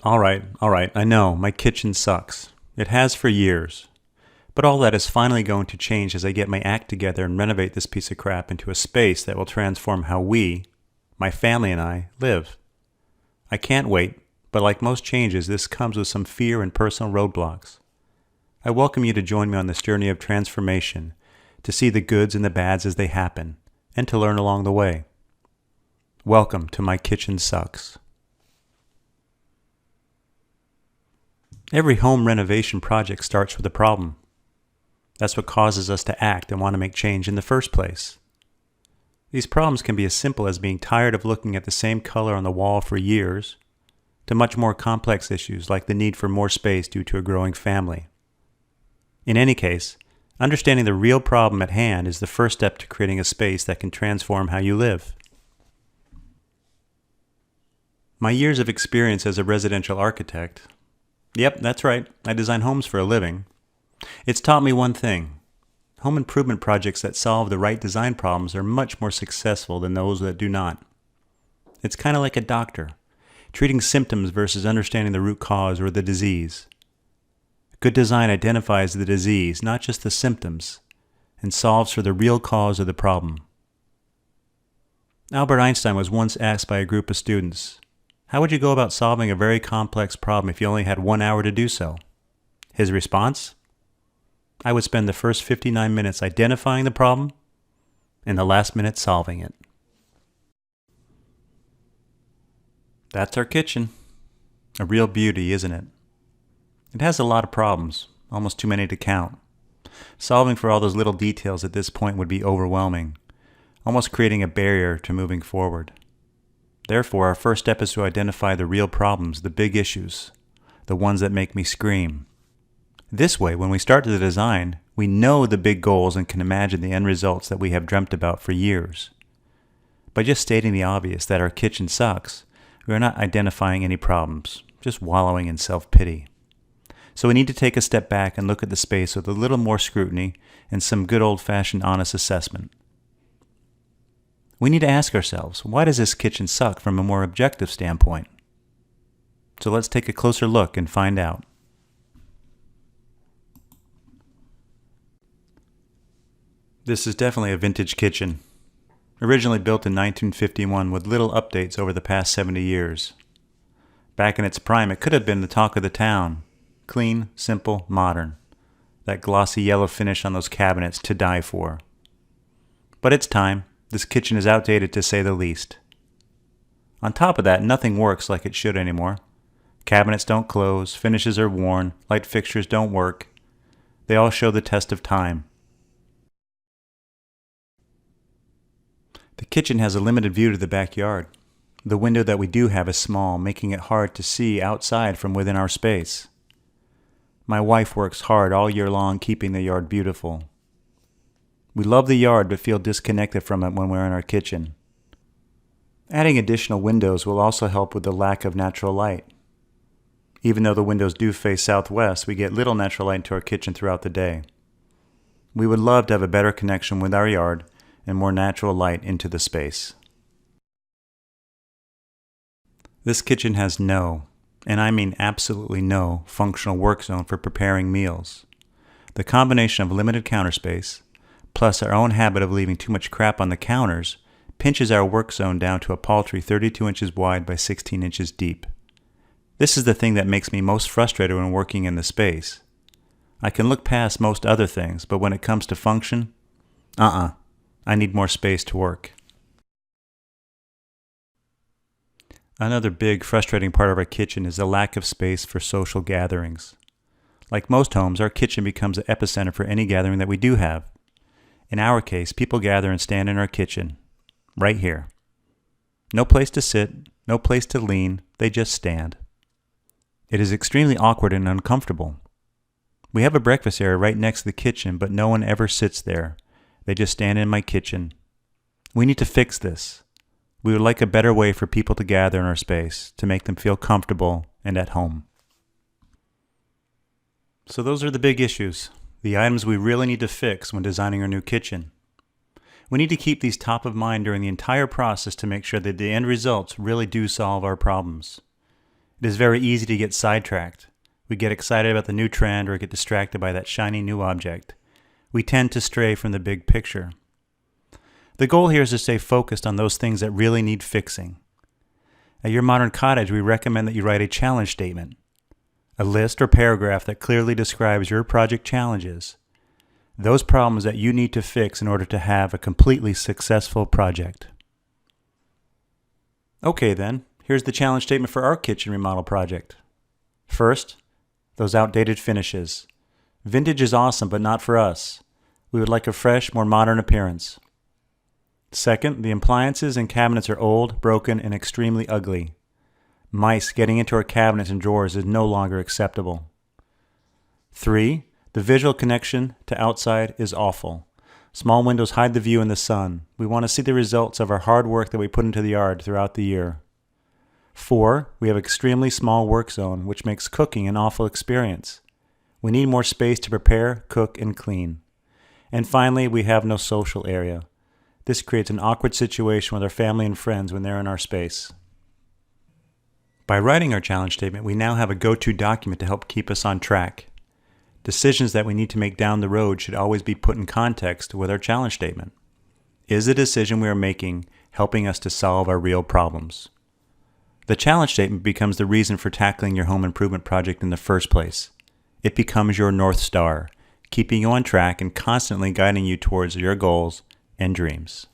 All right, I know, my kitchen sucks. It has for years. But all that is finally going to change as I get my act together and renovate this piece of crap into a space that will transform how we, my family and I, live. I can't wait, but like most changes, this comes with some fear and personal roadblocks. I welcome you to join me on this journey of transformation, to see the goods and the bads as they happen, and to learn along the way. Welcome to My Kitchen Sucks. Every home renovation project starts with a problem. That's what causes us to act and want to make change in the first place. These problems can be as simple as being tired of looking at the same color on the wall for years, to much more complex issues like the need for more space due to a growing family. In any case, understanding the real problem at hand is the first step to creating a space that can transform how you live. My years of experience as a residential architect, yep, that's right, I design homes for a living. It's taught me one thing. Home improvement projects that solve the right design problems are much more successful than those that do not. It's kind of like a doctor, treating symptoms versus understanding the root cause or the disease. Good design identifies the disease, not just the symptoms, and solves for the real cause of the problem. Albert Einstein was once asked by a group of students, how would you go about solving a very complex problem if you only had 1 hour to do so? His response? I would spend the first 59 minutes identifying the problem and the last minute solving it. That's our kitchen. A real beauty, isn't it? It has a lot of problems, almost too many to count. Solving for all those little details at this point would be overwhelming, almost creating a barrier to moving forward. Therefore, our first step is to identify the real problems, the big issues, the ones that make me scream. This way, when we start the design, we know the big goals and can imagine the end results that we have dreamt about for years. By just stating the obvious that our kitchen sucks, we are not identifying any problems, just wallowing in self-pity. So we need to take a step back and look at the space with a little more scrutiny and some good old-fashioned honest assessment. We need to ask ourselves, why does this kitchen suck from a more objective standpoint? So let's take a closer look and find out. This is definitely a vintage kitchen. Originally built in 1951 with little updates over the past 70 years. Back in its prime, it could have been the talk of the town. Clean, simple, modern. That glossy yellow finish on those cabinets to die for. But it's time. This kitchen is outdated to say the least. On top of that, nothing works like it should anymore. Cabinets don't close, finishes are worn, light fixtures don't work. They all show the test of time. The kitchen has a limited view to the backyard. The window that we do have is small, making it hard to see outside from within our space. My wife works hard all year long keeping the yard beautiful. We love the yard but feel disconnected from it when we're in our kitchen. Adding additional windows will also help with the lack of natural light. Even though the windows do face southwest, we get little natural light into our kitchen throughout the day. We would love to have a better connection with our yard and more natural light into the space. This kitchen has no, and I mean absolutely no, functional work zone for preparing meals. The combination of limited counter space, plus our own habit of leaving too much crap on the counters, pinches our work zone down to a paltry 32 inches wide by 16 inches deep. This is the thing that makes me most frustrated when working in the space. I can look past most other things, but when it comes to function, I need more space to work. Another big, frustrating part of our kitchen is the lack of space for social gatherings. Like most homes, our kitchen becomes the epicenter for any gathering that we do have. In our case, people gather and stand in our kitchen, right here. No place to sit, no place to lean, they just stand. It is extremely awkward and uncomfortable. We have a breakfast area right next to the kitchen, but no one ever sits there. They just stand in my kitchen. We need to fix this. We would like a better way for people to gather in our space, to make them feel comfortable and at home. So those are the big issues, the items we really need to fix when designing our new kitchen. We need to keep these top of mind during the entire process to make sure that the end results really do solve our problems. It is very easy to get sidetracked. We get excited about the new trend or get distracted by that shiny new object. We tend to stray from the big picture. The goal here is to stay focused on those things that really need fixing. At Your Modern Cottage, we recommend that you write a challenge statement, a list or paragraph that clearly describes your project challenges, those problems that you need to fix in order to have a completely successful project. Okay then, here's the challenge statement for our kitchen remodel project. First, those outdated finishes. Vintage is awesome, but not for us. We would like a fresh, more modern appearance. Second, the appliances and cabinets are old, broken, and extremely ugly. Mice getting into our cabinets and drawers is no longer acceptable. 3, the visual connection to outside is awful. Small windows hide the view in the sun. We want to see the results of our hard work that we put into the yard throughout the year. 4, we have extremely small work zone, which makes cooking an awful experience. We need more space to prepare, cook, and clean. And finally, we have no social area. This creates an awkward situation with our family and friends when they're in our space. By writing our challenge statement, we now have a go-to document to help keep us on track. Decisions that we need to make down the road should always be put in context with our challenge statement. Is the decision we are making helping us to solve our real problems? The challenge statement becomes the reason for tackling your home improvement project in the first place. It becomes your North Star, keeping you on track and constantly guiding you towards your goals and dreams.